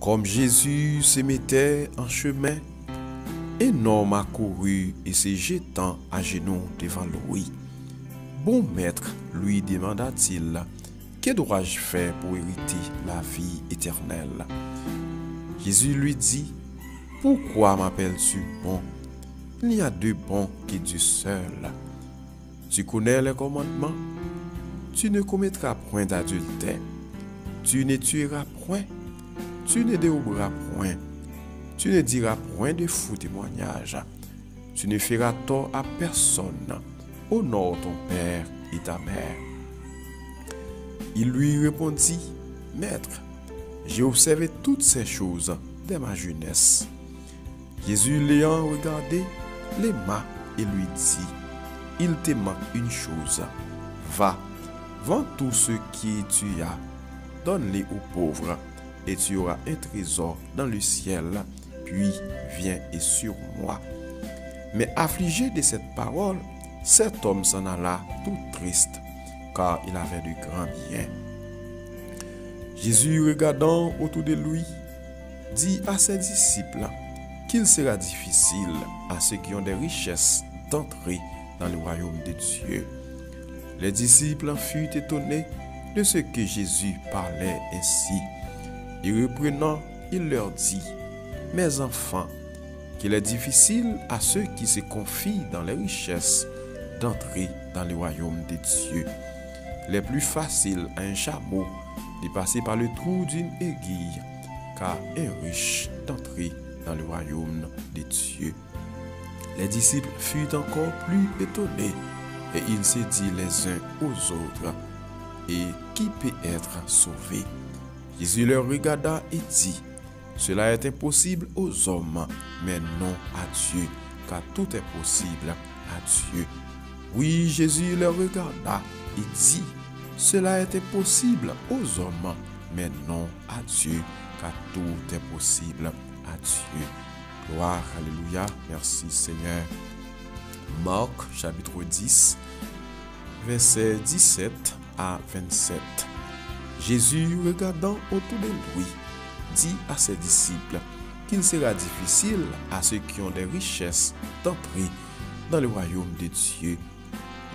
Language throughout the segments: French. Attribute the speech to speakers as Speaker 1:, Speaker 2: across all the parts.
Speaker 1: Comme Jésus se mettait en chemin, un homme accourut et se jetant à genoux devant lui. Bon maître, lui demanda-t-il, que dois-je faire pour hériter la vie éternelle? Jésus lui dit, pourquoi m'appelles-tu bon? Il n'y a de bon que Dieu seul. Tu connais les commandements? Tu ne commettras point d'adultère. Tu ne tueras point. Tu ne déroberas point. Tu ne diras point de faux témoignages. Tu ne feras tort à personne. Honore ton père et ta mère. Il lui répondit, Maître, j'ai observé toutes ces choses dès ma jeunesse. Jésus l'ayant regardé, l'aima et lui dit, il te manque une chose. Va, vends tout ce que tu as, donne-les aux pauvres, et tu auras un trésor dans le ciel, puis viens et suis-moi. Mais affligé de cette parole, cet homme s'en alla tout triste, car il avait de grands biens. Jésus, regardant autour de lui, dit à ses disciples qu'il sera difficile à ceux qui ont des richesses d'entrer dans le royaume de Dieu. Les disciples en furent étonnés de ce que Jésus parlait ainsi. Et reprenant, il leur dit, mes enfants, qu'il est difficile à ceux qui se confient dans les richesses d'entrer dans le royaume de Dieu. Il est plus facile à un chameau de passer par le trou d'une aiguille qu'à un riche d'entrer dans le royaume de Dieu. Les disciples furent encore plus étonnés et ils se dirent les uns aux autres, et qui peut être sauvé? Jésus leur regarda et dit, cela est impossible aux hommes, mais non à Dieu, car tout est possible à Dieu. Oui, Jésus leur regarda et dit, cela est impossible aux hommes, mais non à Dieu, car tout est possible à Dieu. Gloire, alléluia, merci Seigneur. Marc chapitre 10, versets 17 à 27. Jésus, regardant autour de lui, dit à ses disciples qu'il sera difficile à ceux qui ont des richesses d'entrer dans le royaume de Dieu.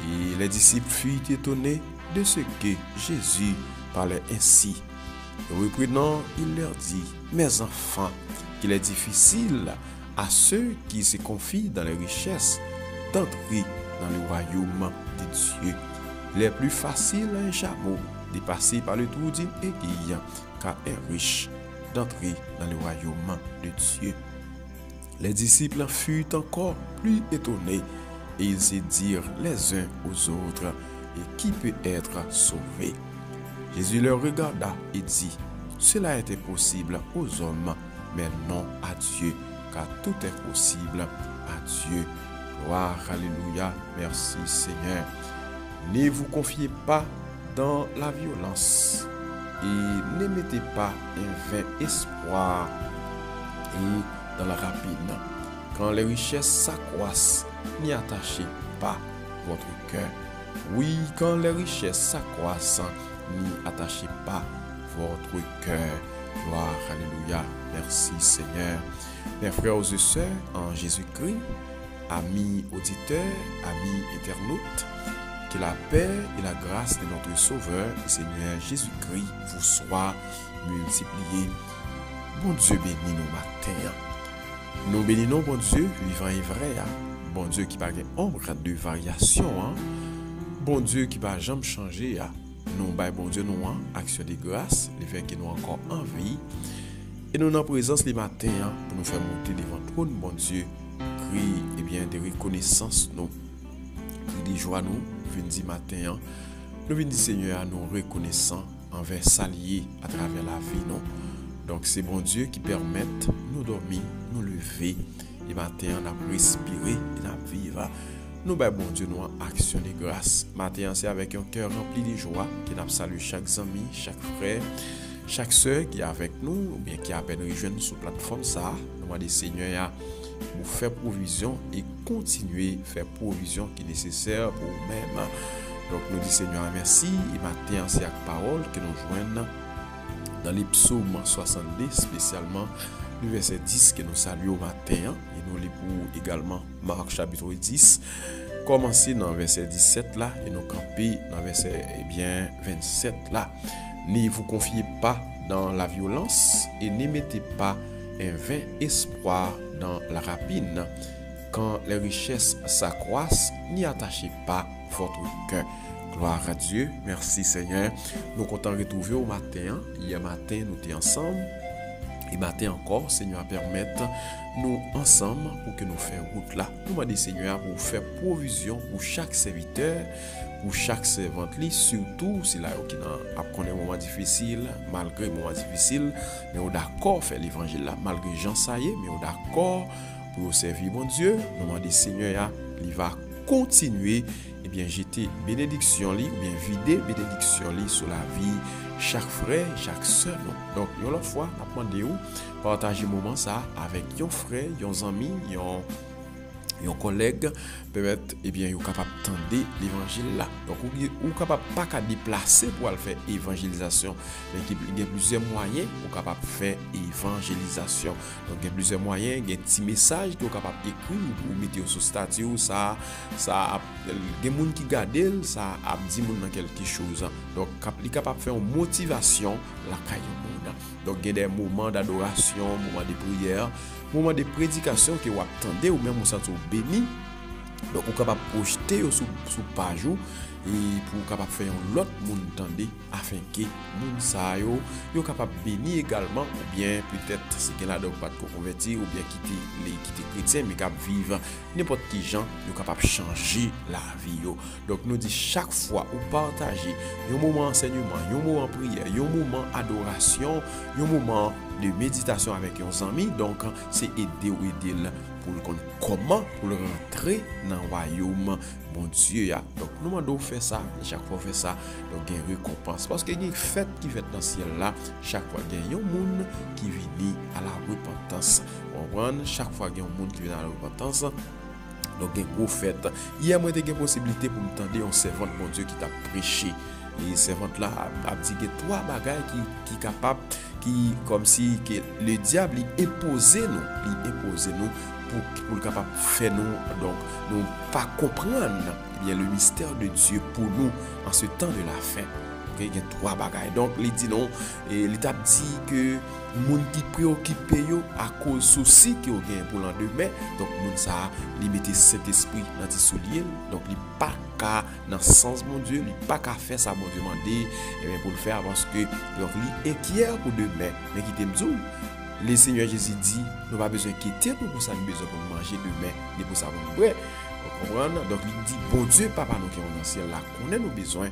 Speaker 1: Et les disciples furent étonnés de ce que Jésus parlait ainsi. Et reprenant, il leur dit, mes enfants, qu'il est difficile à ceux qui se confient dans les richesses d'entrer dans le royaume de Dieu. Il est plus facile à un chameau de passer par le trou d'une aiguille qu'à un riche d'entrer dans le royaume de Dieu. Les disciples furent encore plus étonnés et ils se dirent les uns aux autres, et qui peut être sauvé? Jésus leur regarda et dit, cela était possible aux hommes, mais non à Dieu, car tout est possible à Dieu. Gloire, alléluia, merci Seigneur. Ne vous confiez pas dans la violence et ne mettez pas un vain espoir et dans la rapine. Quand les richesses s'accroissent, n'y attachez pas votre cœur. Oui, quand les richesses s'accroissent, n'y attachez pas votre cœur. Gloire, alléluia, merci Seigneur. Mes frères et sœurs en Jésus-Christ, amis auditeurs, amis internautes, que la paix et la grâce de notre Sauveur et Seigneur Jésus-Christ vous soient multipliées. Bon Dieu bénit nos matins. Nous bénissons bon Dieu vivant et vrai. Bon Dieu qui n'a pas ombre de variation. Bon Dieu qui va jamais changer. Nous bon Dieu nous action de grâce, le fait que nous encore en vie. Et nous en présence les matins pour nous faire monter devant trône, bon Dieu, cri et bien de reconnaissance nous. Cri de joie nous, venons matin, nous venons Seigneur à nous reconnaissant envers s'allier à travers la vie nous. Donc c'est bon Dieu qui permet nous dormir, nous lever, et matin on a respiré, et on a vivre. Nous bon Dieu nous en action de grâce. Matin c'est avec un cœur rempli de joie que nous saluons chaque ami, chaque frère, chaque soeur qui est avec nous ou bien qui a à peine rejoint sur la plateforme ça. Nous demandons Seigneur pour faire provision et continuer à faire provision qui est nécessaire pour nous-mêmes. Donc nous disons Seigneur merci et matin c'est avec parole que nous joignons dans les psaumes 70, spécialement le verset 10 que nous saluons au matin, et nous lisons également Marc chapitre 10, commencer dans le verset 17 là, et nous camper dans le verset 27 là. Ne vous confiez pas dans la violence et ne mettez pas un vain espoir dans la rapine. Quand les richesses s'accroissent, n'y attachez pas votre cœur. Gloire à Dieu. Merci Seigneur. Nous comptons retrouver au matin. Hier matin, nous étions ensemble. Et matin encore, Seigneur, permettre nous ensemble pour que nous fassions route là. Nous demandons Seigneur pour faire provision pour chaque serviteur, pour chaque servante, surtout si là qui a connu un moment difficile, malgré un moment difficile, mais on est d'accord faire l'évangile là, malgré Jean ça y est, mais on est d'accord pour servir mon Dieu. Nous demandons Seigneur, il va continuer et bien jeter bénédiction li, ou bien vider bénédiction li sur la vie chaque frère, chaque sœur. Donc, une autre fois, apprenez-vous, partagez moment ça avec un frère, un ami, un collègue, peut-être, eh bien, vous capable d'entendre l'évangile là. Donc, vous capable pas qu'à déplacer pour aller faire évangélisation, mais il y a plusieurs moyens pour capable faire évangélisation. Donc, il y a plusieurs moyens, il y a un petit message que vous capable d'écrire ou mettre sur statut, il y a des gens qui gardent, ça a dit dans quelque chose. Donc, il est capable de faire une motivation la caille monde. Donc, il y a des moments d'adoration, moments de prière, moments de prédication que vous attendez ou même vous sentez béni. Donc, vous êtes capable de projeter sous page et pour capable faire l'autre monde entendre afin que moun sa yo capable bénir également, ou bien peut-être c'est qu'il a donc pas de convertir ou bien quitter chrétien mais capable vivre n'importe qui gens yo capable changer la vie yo. Donc nous dit chaque fois ou partager un moment enseignement, un moment prière, un moment adoration, un moment de méditation avec un ami, donc c'est aider ou aider pour comment pour rentrer dans le royaume bon Dieu. Donc nous demandons faire ça, et chaque fois faire ça, donc il y a une récompense. Parce qu'il y a une fête qui fait dans le ciel là, chaque fois il y a un monde qui vient à la repentance. Chaque fois il y a un monde qui vient à la repentance. Donc il y a une grosse fête. Hier, moi j'ai une possibilité pour me tendre un servant de mon Dieu qui t'a prêché. Et servante là a dit que trois bagages qui capable qui comme si que le diable il imposait nous pour le capable faire nous donc nous pas comprendre bien le mystère de Dieu pour nous en ce temps de la fin. Il y a trois bagages. Donc il dit non et il t'a dit que moun qui préoccupé yo à cause souci qui ont gain pour l'endemain, donc moun ça limiter cet esprit dans tes souliers, donc il pas qu'à dans sens mon Dieu, il pas qu'à faire ça mon Dieu demander et bien pour le faire parce que donc il inquiet pour demain, mais qui t'aime tout. Le Seigneur Jésus dit, nous pas besoin quitter pour ça, nous besoin pour manger demain, et pour ça pour nous. Vous comprenez? Donc il dit bon Dieu papa nous qui est dans le ciel là, connaît nos besoins.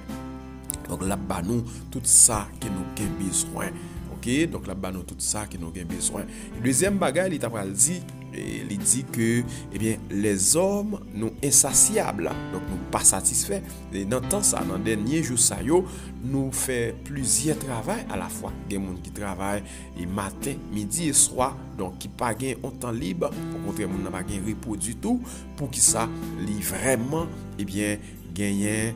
Speaker 1: Donc là-bas nous tout ça que nous avons besoin. OK, donc là-bas nous tout ça que nous avons besoin. Le deuxième bagage il t'a dit il dit que eh bien les hommes nous insatiables donc nous pas satisfaits et dans temps ça dans dernier jour ça yo nous fait plusieurs travail à la fois des gens qui travaillent et matin midi et soir donc qui pas gain un temps libre au contraire moun n'a pas gain repos du tout pour qui ça li vraiment eh bien gagner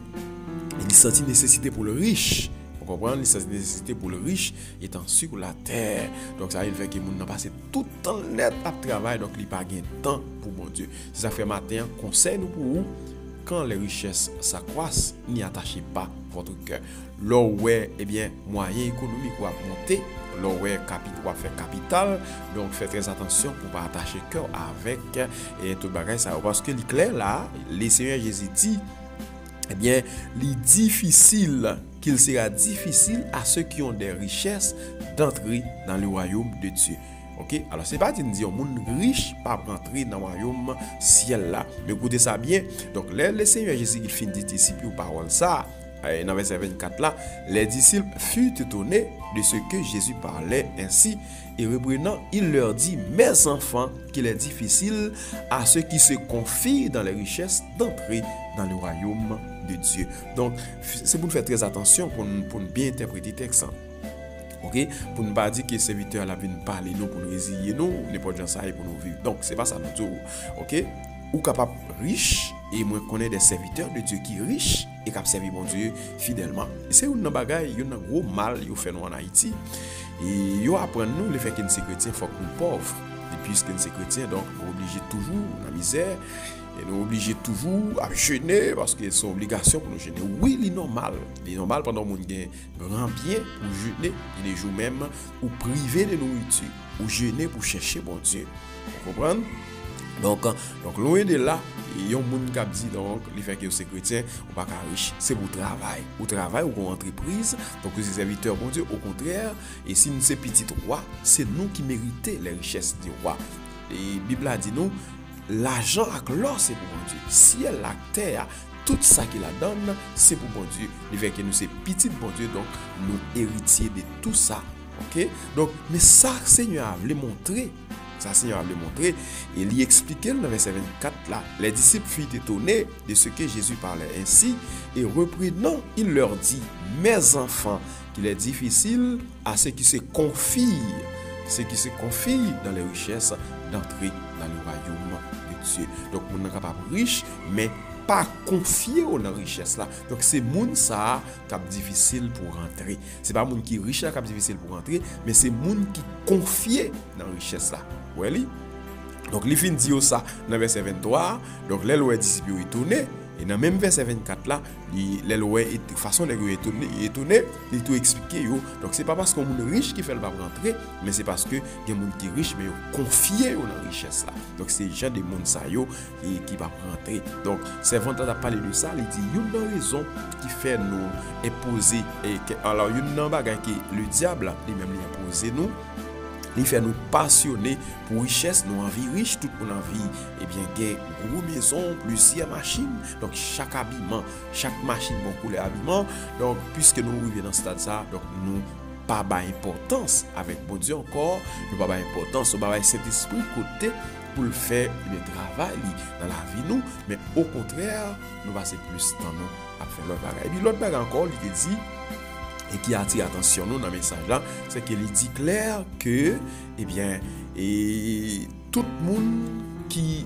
Speaker 1: il sentit nécessité pour le riche. Vous comprenez? C'est une nécessité pour le riche étant sur la terre. Donc ça il fait que moun n'a passé tout le temps net à travail donc il pas gain temps pour mon Dieu. Ça fait matin conseil nous pour vous quand les richesses s'accroissent, n'y attachez pas votre cœur. Là ouais eh bien moyen économique va monter, là ouais capital va faire capital, donc faites très attention pour pas attacher cœur avec et tout bagage ça parce que il clair là, le Seigneur Jésus dit eh bien, qu'il sera difficile à ceux qui ont des richesses d'entrer dans le royaume de Dieu. OK? Alors, c'est pas dire un monde riche pas rentrer dans le royaume ciel là. Mais écoutez ça bien. Donc, le Seigneur Jésus il finit de disciples parole ça. Dans verset 24 là, les disciples furent étonnés de ce que Jésus parlait ainsi et reprenant, il leur dit: mes enfants, qu'il est difficile à ceux qui se confient dans les richesses d'entrer dans le royaume de Dieu. Donc, c'est pour nous faire très attention pour bien interpréter le texte. OK? Pour ne pas dire que les serviteurs là viennent parler nous pour nous résilier nous, n'importe quoi ça pour nous vivre. Donc, c'est pas ça nous tout. OK? Ou capable riche et moi connais des serviteurs de Dieu qui riches et qui servi bon Dieu fidèlement. Et c'est une bagaille, un gros mal yo fait nous en Haïti. Et yo apprend nous le fait que nous sommes chrétiens, faut que nous pauvres. Et puisque nous sommes chrétiens, donc nous obligés toujours dans la misère. Et nous obligés toujours à jeûner parce que c'est une obligation pour nous jeûner. Oui, il est normal. Il est normal pendant que nous avons grand bien pour jeûner. Il est jour même ou priver de nourriture. Ou jeûner pour chercher bon Dieu. Vous comprenez? Donc loin de là, il y a un monde qui dit donc, les fait que c'est chrétien, ou pas riche, c'est pour travail. Ou travail ou pour entreprise, donc les serviteurs, bon Dieu, au contraire, et si nous sommes petits rois, c'est nous qui méritons les richesses du roi. Et la Bible a dit nous, l'argent avec l'or, c'est pour bon Dieu. Ciel, la terre, tout ça qu'il a donné, c'est pour bon Dieu. Le fait que nous sommes petits bon Dieu, donc nous héritiers de tout ça. Ok? Donc, mais ça, Seigneur a voulu montrer. Ça, Seigneur a voulu montrer. Et il expliquait dans le verset 24 là. Les disciples furent étonnés de ce que Jésus parlait ainsi. Et reprenant, il leur dit, mes enfants, qu'il est difficile à ceux qui se confient dans les richesses d'entrer dans le royaume de Dieu. Donc, on n'est pas riche, mais pas confié dans la richesse là. Donc c'est moun ça qui est difficile pour rentrer. C'est pas moun qui riche là qui est difficile pour rentrer, mais c'est moun qui confié dans la richesse là. Oui. Donc les fin dit ça dans verset 23. Donc les lois disciples étonnés. Et dans même verset 24 là, les lois de façon de étonner, il tout expliquer yo. Donc c'est pas parce qu'on est riche qui fait le pas rentrer, mais c'est parce que il y a monde qui est riche mais confié dans la richesse là. Donc c'est gens des monde ça yo qui va rentrer. Donc servant a parlé de ça, il dit une raison qui fait nous imposer et alors une bagage qui le diable lui-même lui imposer nous. Il fait nous passionner pour richesse, nous envie riche, toute mon envie, et bien, gain gros maison, plusieurs machines. Donc, chaque habillement, chaque machine, bon couleur habillement. Donc, puisque nous arrivons dans ce stade ça, donc nous pas d'importance avec bon Dieu encore, nous pas d'importance, nous pas cet esprit côté pour le faire le travail dans la vie nous, mais au contraire, nous passer plus de temps nous à faire l'autre bagage. Et puis l'autre bagage encore, il dit et qui attire attention nous dans le message là, c'est qu'il dit clair que tout le monde qui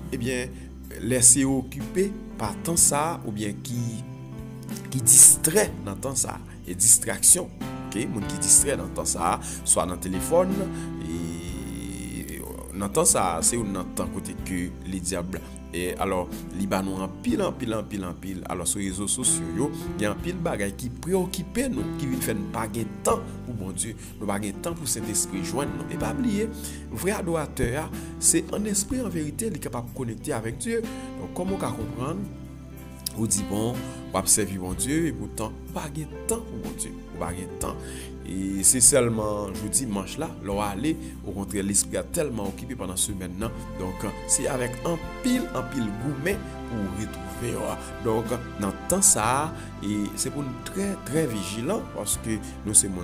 Speaker 1: laissé occupé par temps ça ou bien qui distrait dans temps ça et distraction, OK, monde qui distrait dans temps ça, soit dans le téléphone et dans temps ça, c'est un temps côté que les diables. Et alors, Libanon en pile. Alors, sur les réseaux sociaux, il y a un pile bagay qui préoccupe nous, qui vient faire pas de temps pour bon Dieu, nous pas de temps pour cet esprit joindre nous. Et pas oublier, vrai adorateur, c'est un esprit en vérité qui est capable de connecter avec Dieu. Donc, comment on peut comprendre? On dit bon, on va servir bon Dieu et pourtant, pas de temps pour bon Dieu, pas de temps. Et c'est seulement jeudi dimanche là, l'on va aller, au contraire, l'esprit est tellement occupé pendant ce semaine là. Donc, c'est avec un pile gourmet pour retrouver. Donc, dans le temps ça, et c'est pour nous très, très vigilants parce que nous, c'est mon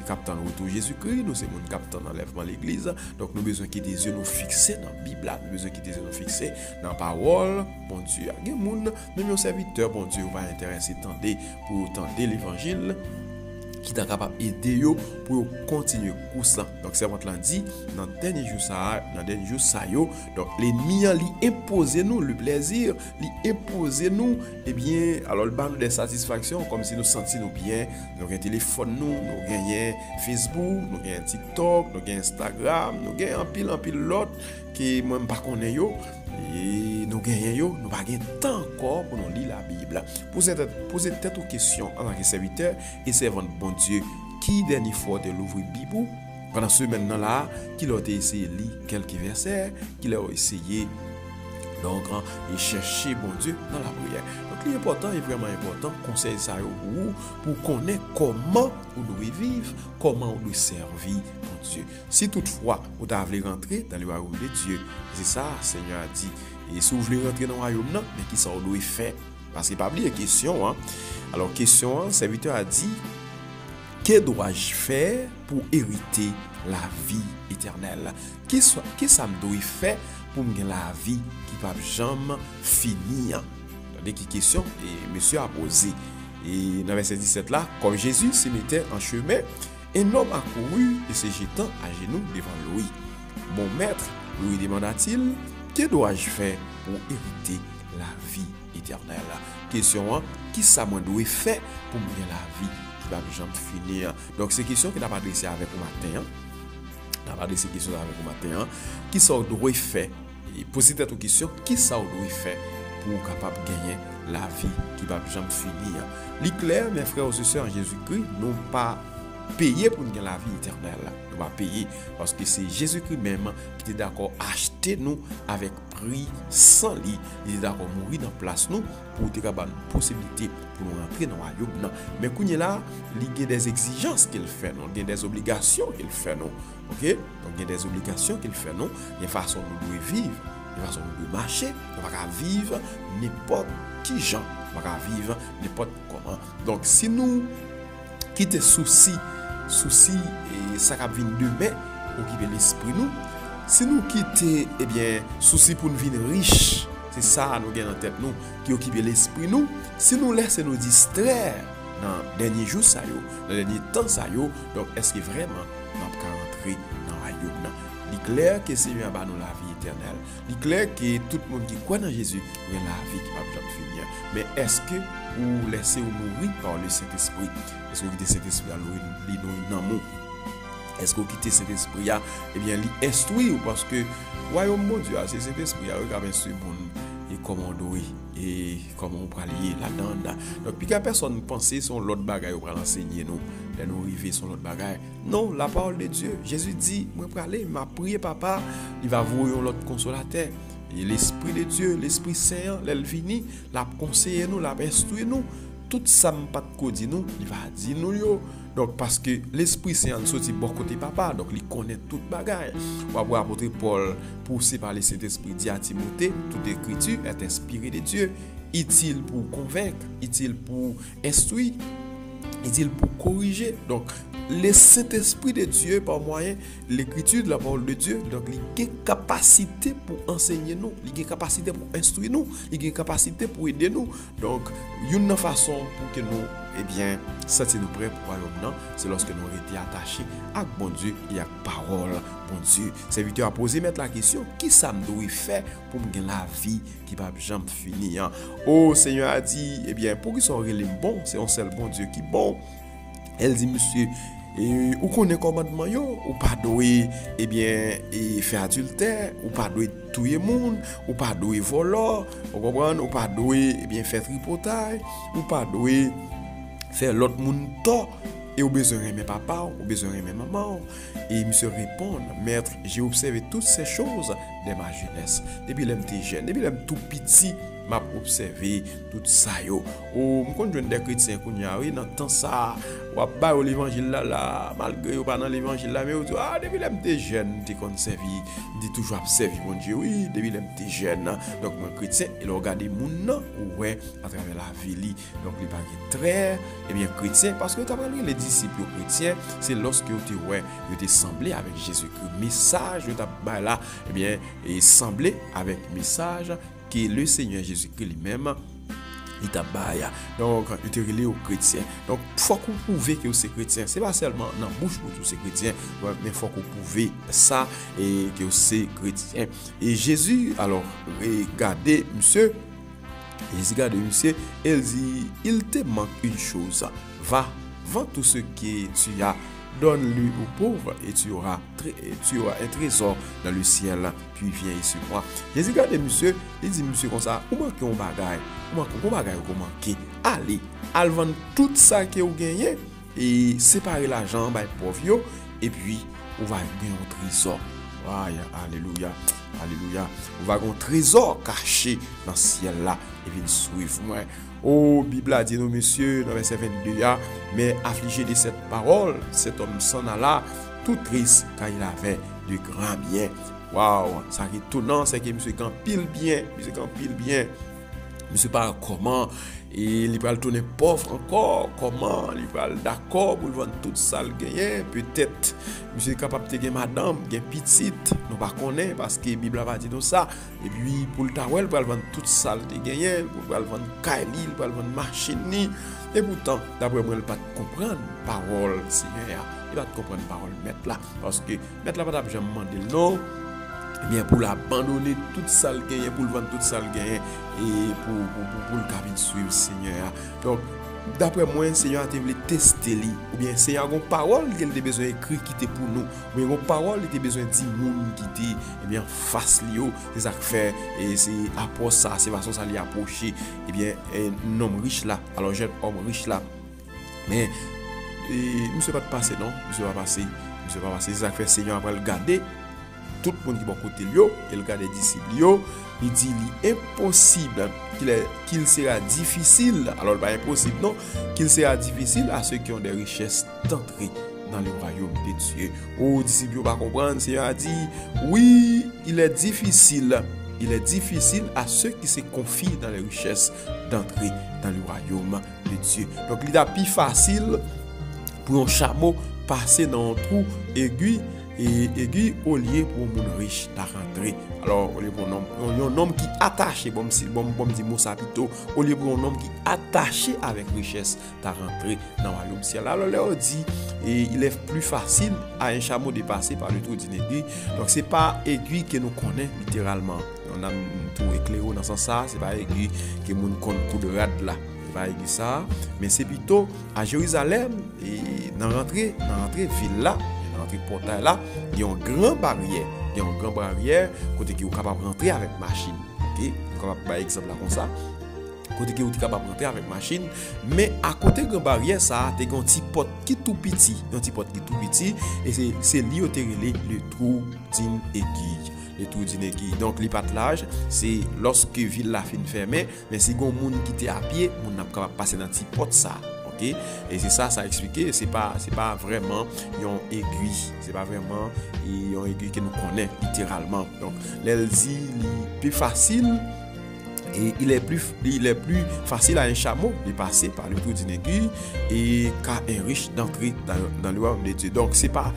Speaker 1: captant le retour Jésus-Christ, nous, c'est mon captant l'enlèvement de l'église. Donc, nous avons besoin qu'il y ait des yeux nous fixés dans la Bible, nous avons besoin qu'il y ait des yeux nous fixés dans la parole. Bon Dieu, il y a des gens, même nos serviteurs, bon Dieu, va intéresser pour tendre l'évangile, qui est capable d'aider pour continuer le course. Donc, c'est votre lundi, dans le dernier jour, donc l'ennemi lui impose nous le plaisir, lui impose nous, alors le ban de satisfaction, comme si nous sentions bien. Nous avons un téléphone, nous gagnons Facebook, nous gagnons TikTok, nous gagnons Instagram, nous gagnons un pile l'autre qui même pas connaît yo. Et nous gagnons, nous n'avons pas de temps encore pour nous lire la Bible. Posez peut-être aux questions en tant que serviteur et servant de bon Dieu. Qui dernière fois de l'ouvrir la Bible pendant ce maintenant-là, qui a essayé de lire quelques versets, qui a essayé donc et chercher bon Dieu dans la prière. Donc l'important est vraiment important, conseil ça pour connaître comment on doit vivre, comment on doit servir bon Dieu. Si toutefois vous devez rentrer dans le royaume de Dieu, c'est ça Seigneur a dit. Et si vous voulez rentrer dans le royaume, mais qui ça on doit faire? Parce qu'il n'y a pas oublié question. Alors question, le serviteur a dit, que dois-je faire pour hériter la vie éternelle? Qu'est-ce que ça me doit faire pour me gagner la vie qui ne va jamais finir? Attendez, qui question et monsieur a posé. Et dans verset 17 là, comme Jésus se mettait en chemin, un homme a couru et se jetant à genoux devant lui. Mon maître, lui demanda-t-il, que dois-je faire pour hériter la vie éternelle. Question, qui ça moi doit faire pour gagner la vie qui va jamais finir? Donc c'est question que n'a pas adressé avec vous matin. N'a pas adressé question avec vous matin. Qui ça doit faire? Et poser cette question, qui ça doit faire pour capable gagner la vie qui va jamais finir? L'éclair, mes frères et sœurs en Jésus-Christ, n'ont pas payé pour gagner la vie éternelle. Nous va payer parce que c'est Jésus-Christ même qui est d'accord acheter nous avec prix sans lit. Il est d'accord mourir dans place nous pour te capable possibilité pour nous rentrer dans le royaume. Mais quand il est là, il y a des exigences qu'il fait nous, il y a des obligations qu'il fait nous. OK? Donc il y a des obligations qu'il fait nous, il y a une façon nous devons vivre, il y a une façon nous devons marcher, on va pas vivre n'importe qui gens, on va pas vivre n'importe comment. Donc si nous quittons souci et ça va venir demain occuper l'esprit nous, si nous quittons souci pour nous venir riche, c'est ça nous gagne en tête nous qui occupe l'esprit nous, si nous laissons nous distraire dans les derniers jours ça yo, dans les derniers temps ça yo, donc est-ce que vraiment nous pouvons rentrer dans le royaume? Il est clair que c'est Seigneur nous la vie éternelle. Il est clair que tout le monde qui croit dans Jésus a la vie qui va jamais finir. Mais est-ce que vous laissez vous nourrir par le Saint-Esprit? Est-ce que vous quittez cet esprit à l'amour? Est-ce que vous quittez cet esprit à l'instruire? Parce que royaume mon Dieu, c'est cet esprit à regarder ce monde et comment doit et comment on peut aller là-dedans. Donc, puis qu'à personne penser son l'autre bagaille pour l'enseigner nous, nous arriver son l'autre bagaille. Non, la parole de Dieu. Jésus dit, moi pour aller, m'a prié papa, il va vous l'autre consolateur. Et l'esprit de Dieu, l'esprit saint, l'elle vini, l'a conseiller nous, l'a instruit nous. Tout ça m'a pas de dire nous, il va dire nous yo. Donc parce que l'esprit saint sorti bon côté papa, donc il connaît toute bagaille. On va voir apôtre Paul poussé par le Saint-Esprit dit à Timothée, toute écriture est inspirée de Dieu, utile pour convaincre, utile pour instruire, utile pour corriger. Donc le Saint-Esprit de Dieu par moyen l'écriture de la parole de Dieu, donc il a capacité pour enseigner nous, il a capacité pour instruire nous, il a capacité pour aider nous. Donc une façon pour que nous sentir nous prêts pour le royaume, c'est lorsque nous étions attachés à bon Dieu et à la parole bon Dieu. Serviteur a posé mettre la question, qui ça me doit faire pour me gagner la vie qui va jamais finir? Oh Seigneur a dit, pour qu'ils soient bon, c'est un seul bon Dieu qui est bon. Elle dit, monsieur, ou connaît commandement yo, ou pas doué faire adultère, ou pas doué tuer monde, ou pas doué voler, vous comprenez, ou pas doué faire tripotaille, ou pas doué faire l'autre monde tort, et ou besoin de mes papa, ou besoin de mes maman. Et monsieur répond, maître, j'ai observé toutes ces choses de ma jeunesse. Depuis l'être jeune, depuis l'être tout petit, m'a observé tout ça yo. Ou m'konn joindre des chrétiens kounya oui dans temps ça ou ba l'évangile là malgré ou pas dans l'évangile là mais ou depuis l'être jeune t'es kon servi dit toujours observer mon Dieu oui depuis l'être jeune. Donc mon chrétien il regarde moun nan ouais à travers la vie donc il pas très chrétien parce que t'as parlé les disciples chrétiens c'est lorsque tu ouais tu t'es semblé avec Jésus-Christ message tu t'as là et semblé avec message que le Seigneur Jésus-Christ lui-même il t'a baillé. Donc il te relé aux chrétiens. Donc faut qu'on prouve que c'est chrétien, c'est pas seulement dans bouche pour tous ces chrétiens, mais faut qu'on prouve ça et que c'est chrétien. Et Jésus alors regardez monsieur, il dit il te manque une chose, va vends tout ce que tu as, donne-lui aux pauvres et tu auras un trésor dans le ciel, puis viens ici moi. Jésus regarde monsieur, il dit monsieur comme ça, ou manque un bagage, allez, al vendre tout ça que vous gagnez et séparer l'argent by pauvre et puis on va gagner un trésor. Alléluia. Alléluia. On va avoir un trésor caché dans le ciel là et viens suivre moi. Oh, Bible a dit, nous, messieurs, dans verset 22, mais affligé de cette parole, cet homme s'en alla, tout triste, car il avait de grands biens. Waouh, ça qui est étonnant, c'est que monsieur quand pile bien, monsieur pas comment, et il va le tourner pauvre encore, comment, il va d'accord pour vendre tout ça, le gagner, peut-être, monsieur est capable de gagner madame, gagner petite, nous pas connaît parce que la Bible a dit nous ça, et puis pour le tawel, pour vendre tout ça, le gagner, pour vendre kaili, pour vendre machine, et pourtant, d'après moi, il ne va pas comprendre la parole, Seigneur, il va comprendre la parole, maître là, parce que maître là, pas jamais demander non. eh bien pour l'abandonner tout ça le gain, pour le vendre tout ça le gain et pour le cabine suivre Seigneur. Donc d'après moi, Seigneur a voulu tester lui, ou bien Seigneur a une parole qu'il a besoin d'écrire qui était pour nous, ou bien une parole qu'il a besoin de dire monde qui était eh bien face lui, c'est ça que fait et c'est après ça, c'est façon ça lui approcher eh bien un homme riche là, alors jeune homme riche là, mais monsieur pas passer non, monsieur pas passer, c'est ça que fait Seigneur après le garder tout le monde qui va côté lui, il regarde les disciples, il dit il est impossible qu'il sera difficile, alors pas impossible non, qu'il sera difficile à ceux qui ont des richesses d'entrer dans le royaume de Dieu. Aux disciples pas comprendre, le Seigneur a dit oui, il est difficile à ceux qui se confient dans les richesses d'entrer dans le royaume de Dieu. Donc il est plus facile pour un chameau passer dans un trou aigu et aiguille au lieu pour un monde riche à rentrer. Alors, au lieu pour un homme qui est attaché, bon dit Moussa plutôt, au lieu pour un homme qui est attaché avec richesse à rentrer dans le royaume ciel. Alors, là, on dit, et il est plus facile à un chameau de passer par le trou d'une aiguille. Donc, ce n'est pas aiguille que nous connaissons littéralement. On a tout éclairé dans ce sens, ce n'est pas aiguille que nous connaissons coup de rade là. Pas ça, mais c'est plutôt à Jérusalem et dans l'entrée ville là, dans l'entrée portail là, il y a une grande barrière, côté qui est capable de rentrer avec machine. OK, on va par exemple là comme ça. Côté qui est capable de rentrer avec machine, mais à côté de la barrière ça, tu as un petit pot qui est tout petit, et c'est lui au le trou d'une aiguille. Les trous d'une aiguille. Donc, les patelages, c'est lorsque la ville la fin fermée, mais si on monde qui était à pied, on n'a pas passer dans un petit pot ça. OK? Et c'est ça expliqué. C'est pas vraiment une aiguille. C'est pas vraiment une aiguille que nous connaissons littéralement. Donc, elle dit, plus facile. Et il est plus facile à un chameau de passer par le trou d'une aiguille et qu'à un riche d'entrer dans le royaume de Dieu. Donc, c'est pas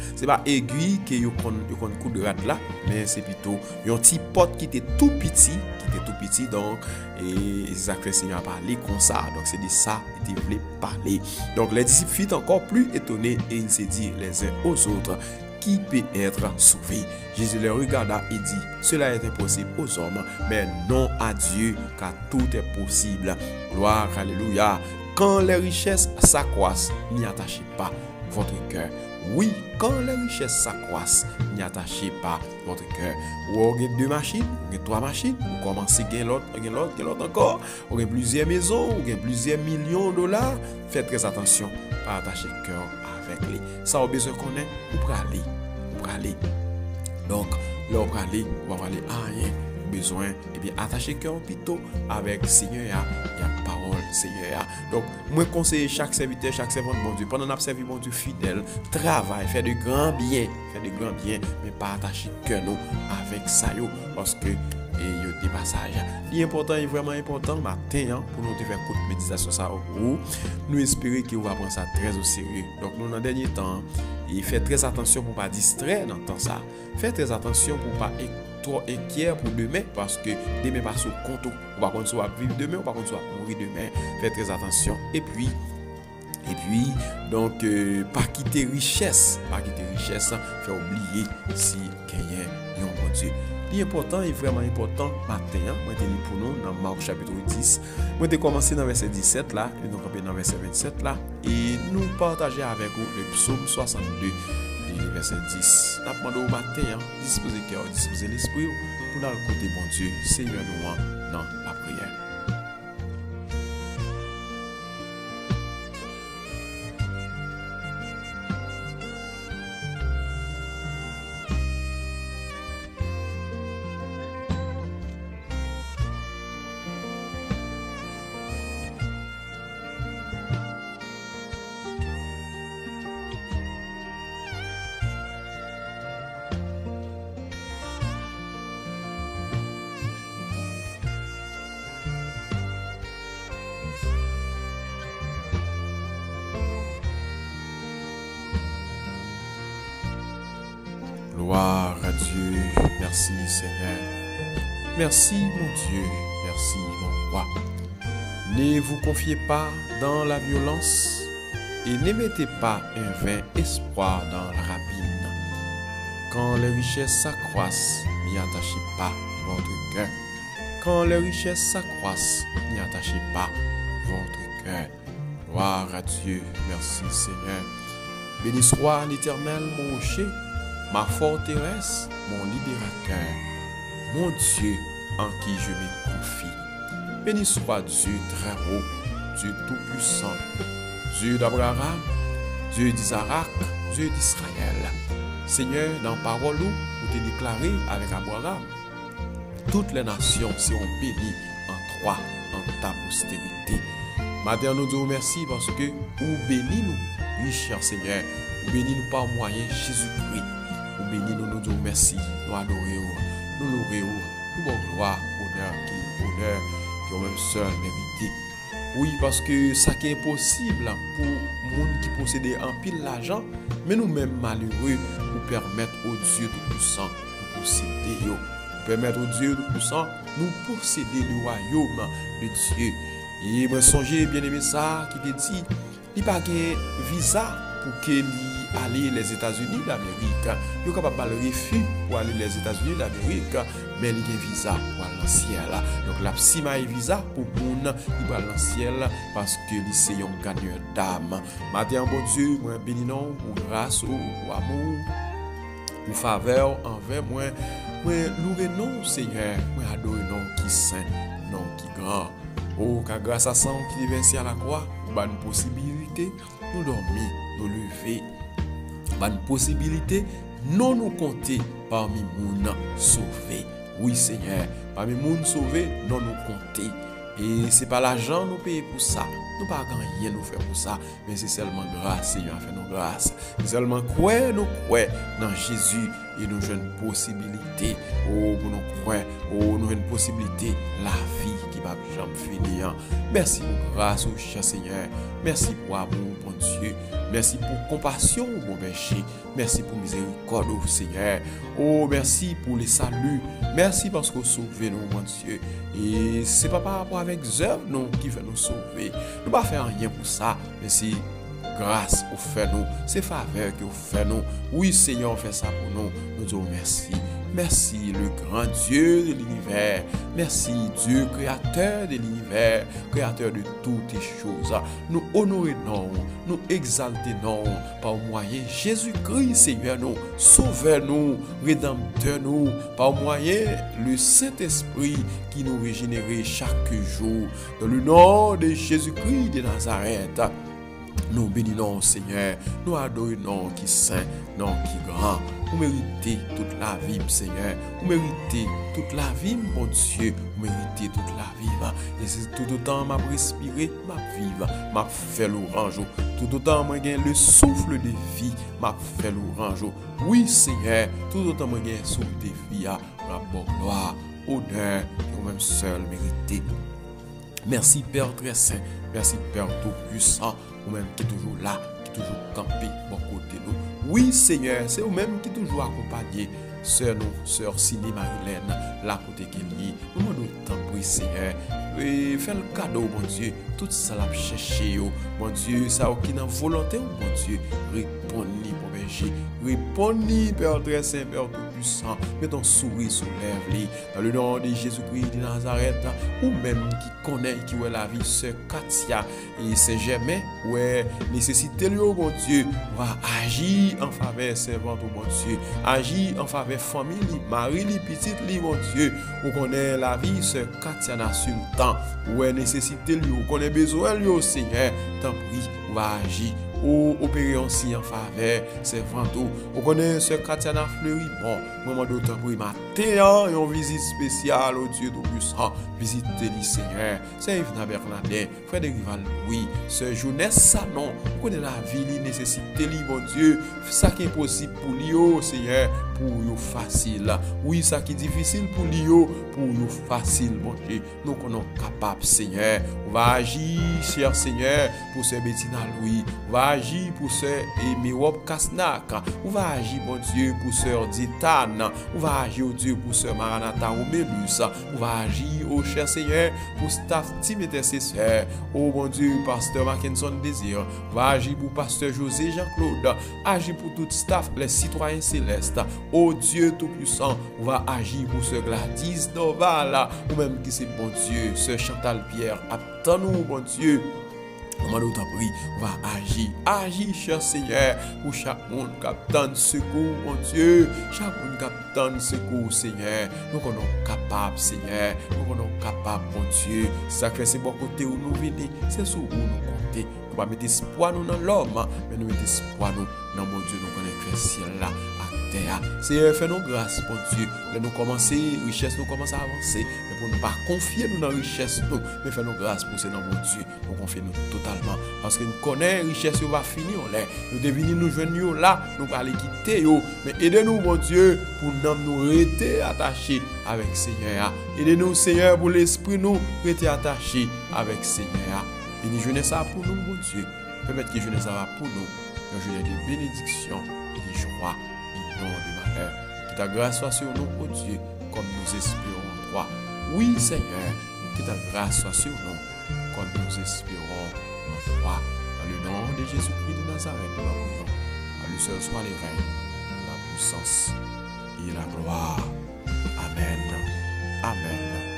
Speaker 1: aiguille qui est un coup de rade là, mais c'est plutôt un petit pot qui était tout petit, donc, et c'est ça que le Seigneur a parlé comme ça. Donc, c'est de ça qu'il voulait parler. Donc, les disciples furent encore plus étonnés et ils se dirent les uns aux autres, qui peut être sauvé? Jésus les regarda et dit, cela est impossible aux hommes, mais non à Dieu, car tout est possible. Gloire, alléluia. Quand les richesses s'accroissent, n'y attachez pas votre cœur. Oui, quand les richesses s'accroissent, n'y attachez pas votre cœur. Ou vous avez 2 machines, vous avez 3 machines, vous commencez à gagner l'autre encore, vous avez plusieurs maisons, vous avez plusieurs millions de dollars. Faites très attention, pas attacher le cœur avec les. Ça, vous avez besoin qu'on ait, vous pouvez aller. Donc, là, on va aller à rien. Besoin, attacher cœur plutôt avec Seigneur, il y a parole Seigneur. Donc, moi conseille chaque serviteur, chaque servant de mon Dieu, pendant qu'on servi mon Dieu fidèle, travaille, fait de grands biens, mais pas attacher cœur nous avec ça parce que il y a des passages. L'important est vraiment important matin pour nous faire une méditation ça ou nous espérer que vous va prendre ça très au sérieux. Donc nous dans le dernier temps, et faites très attention pour pas distraire dans le temps ça. Faites très attention pour pas être trop inquiet pour demain parce que demain passe au compte. Ou par contre soit vivre demain ou par contre soit mourir demain. Faites très attention et puis donc pas quitter richesse, faire oublier si quelqu'un est un bon Dieu. L'important est vraiment important matin. Moi je lis pour nous dans Marc chapitre 10. Moi je commencé dans verset 17 là et nous dans verset 27 là et nous partager avec vous le psaume 62 et verset 10. N'a demandé au matin disposer cœur, disposer l'esprit pour dans le côté bon Dieu, Seigneur nous dans la prière. Gloire à Dieu, merci Seigneur, merci mon Dieu, merci mon roi. Ne vous confiez pas dans la violence et ne mettez pas un vain espoir dans la rapine. Quand les richesses s'accroissent, n'y attachez pas votre cœur. Quand les richesses s'accroissent, n'y attachez pas votre cœur. Gloire à Dieu. Merci Seigneur. Béni soit l'Éternel, mon rocher, ma forteresse, mon libérateur, mon Dieu en qui je me confie. Béni soit Dieu très haut, Dieu tout-puissant, Dieu d'Abraham, Dieu d'Isaac, Dieu d'Israël. Seigneur, dans parole où vous t'es déclaré avec Abraham, toutes les nations seront bénies en toi, en ta postérité. Matin, nous disons merci parce que vous bénis nous, oui, cher Seigneur, vous bénis nous par moyen Jésus-Christ. Vous bénis nous, nous disons merci, nous adorons, nous louons, nous bon gloire, honneur qui est même seul mérité. Oui, parce que ça qui est impossible pour les gens qui possèdent un pile l'argent, mais nous-mêmes malheureux, nous permettre au Dieu Tout-Puissant de posséder. Nous permettre au Dieu Tout-Puissant nous posséder le royaume de Dieu. Et moi, songez bien aimé ça qui te dit, il n'y a pas de visa pour qu'il aller les États-Unis d'Amérique. Il est capable de refus pour aller les États-Unis d'Amérique, mais il y a un visa pour aller dans le ciel. Donc la si ma visa pour moun il va dans le ciel parce que c'est un gagneur d'âme. Matin bon Dieu, moi bénis non pour grâce ou pour amour, pour faveur envers moi. Moi louer non Seigneur, moi adorer non qui saint, non qui grand. Oh, car grâce à ça qui est versé à la croix, bonne possibilité, nous dormir, nous lever. Bonne possibilité, non nous compter parmi moun sauvés. Oui Seigneur, parmi moun sauvés, non nous compter. Et c'est pas l'argent nous payer pour ça. Nous pas rien nous faire pour ça, mais c'est seulement grâce, Seigneur a fait nos grâces. C'est seulement quoi nous croyons dans Jésus et nous avons une possibilité. Oh, pour nous croire, oh, nous avons une possibilité, la vie qui va jamais finir. Merci pour grâce, oh cher Seigneur. Merci pour amour, bon Dieu. Merci pour compassion, bon berger. Merci pour miséricorde, oh Seigneur. Oh, merci pour les saluts. Merci parce que vous sauvez nous, mon Dieu. Et ce n'est pas par rapport avec les œuvres non, qui veut nous sauver. Nous ne pouvons pas faire rien pour ça, mais c'est grâce au fait nous, c'est faveur que vous faites nous. Oui, Seigneur, fait ça pour nous. Nous disons merci. Merci, le grand Dieu de l'univers. Merci, Dieu, créateur de l'univers, créateur de toutes les choses. Nous honorons, nous exaltons par moyen Jésus-Christ, Seigneur, nous sauvez-nous, rédempteur-nous, par moyen le Saint-Esprit qui nous régénère chaque jour. Dans le nom de Jésus-Christ de Nazareth. Nous bénissons, Seigneur, nous adorons qui saint, non qui grand. Vous méritez toute la vie, Seigneur. Vous méritez toute la vie, mon Dieu. Vous méritez toute la vie. Et c'est tout autant m'a respiré, m'a vivre, m'a fait l'orange. Tout autant m'a gagné le souffle de vie, m'a fait l'orange. Oui, Seigneur, tout autant m'a gagné le souffle de vie, la bonne gloire, honneur, et même seul mérité. Merci, Père très saint. Merci, Père tout-puissant. Vous-même qui est toujours là, qui est toujours campé, bon côté nous. Oui, Seigneur, c'est vous-même qui est toujours accompagné. Sœur nous, sœur Cindy Marilène, là côté qui est. Nous demandons tant pour Seigneur. Et fais le cadeau, mon Dieu. Tout ça l'a cherché, mon Dieu. Ça qui n'a volonté, mon Dieu. Répondez, mon berger. Répondez, Père très saint, Père tout-puissant. Mets ton sourire sous lèvres. Dans le nom de Jésus-Christ de Nazareth, ou même qui connaît, qui voit la vie, sœur Katia et Saint-Germain, ouais, nécessité, mon Dieu, va agir en faveur servante, mon Dieu. Agir en faveur famille, mari, petite, mon Dieu. Vous connaissez la vie, sœur Katia n'a sur le temps. Ouais, nécessité, vous connaissez besoin, lui, Seigneur. Tant pis, va agir. Ou opérer aussi en faveur, c'est ventou. On connaît ce Katiana Fleury. Bon, moment d'autant pour matin, et on visite spéciale au Dieu Tout-Puissant. Visite le Seigneur. C'est Yves Bernadette, Frédéric Val, oui. Ce jeunesse, ça non. On connaît la vie, nécessité, mon Dieu. Ça qui est possible pour lui, Seigneur, pour lui facile. Oui, ça qui est difficile pour lui, pour lui facile, mon Dieu. Nous sommes capables, Seigneur. On va agir, cher Seigneur, pour ce Bettina Louis. On va agir pour sœur Mirop Kasnak. On va agir, mon Dieu, pour sœur Ditane. On va agir, oh Dieu, pour sœur Maranatha Romélus. On va agir, oh cher Seigneur, pour staff team intercesseur. Oh mon Dieu, pasteur Mackinson Désir. On va agir pour pasteur José Jean-Claude. Agir pour tout staff, les citoyens célestes. Oh Dieu Tout-Puissant, on va agir pour ce Gladys Noval, ou même qui c'est bon Dieu, ce Chantal Pierre, attends-nous, bon Dieu. On va agir. Agir, cher Seigneur, pour chaque monde qui attend secours, mon Dieu. Chaque monde qui attend secours, Seigneur. Nous sommes capables, Seigneur. Nous sommes capables, mon Dieu. Ça fait c'est bon côté où nous venons. C'est sur où nous comptons. Nous ne mettons espoir nous dans l'homme, mais nous mettons espoir nous dans mon Dieu. Nous connaissons le ciel là. Seigneur, fais-nous grâce, bon Dieu. Nous commençons, richesse, nous commençons à avancer. Mais pour ne pas confier nous dans la richesse, nous, mais fais-nous grâce pour c'est dans mon Dieu. Nous confions nous totalement. Parce que nous connaissons la richesse, va finir là. Nous devons nous joindre là, nous pas les quitter. Mais aidez-nous, mon Dieu, pour nous rester attachés avec Seigneur. Aidez-nous, Seigneur, pour l'esprit nous rester attachés avec Seigneur. Bénis jeunesse ça pour nous, mon Dieu. Permettez que jeunesse ça va pour nous. Une journée de bénédiction et de joie. De malheur. Que ta grâce soit sur nous, oh Dieu, comme nous espérons en toi. Oui, Seigneur, que ta grâce soit sur nous, comme nous espérons en toi. Dans le nom de Jésus-Christ de Nazareth, nous prions. À lui seul soit les règnes, la puissance et la gloire. Amen. Amen.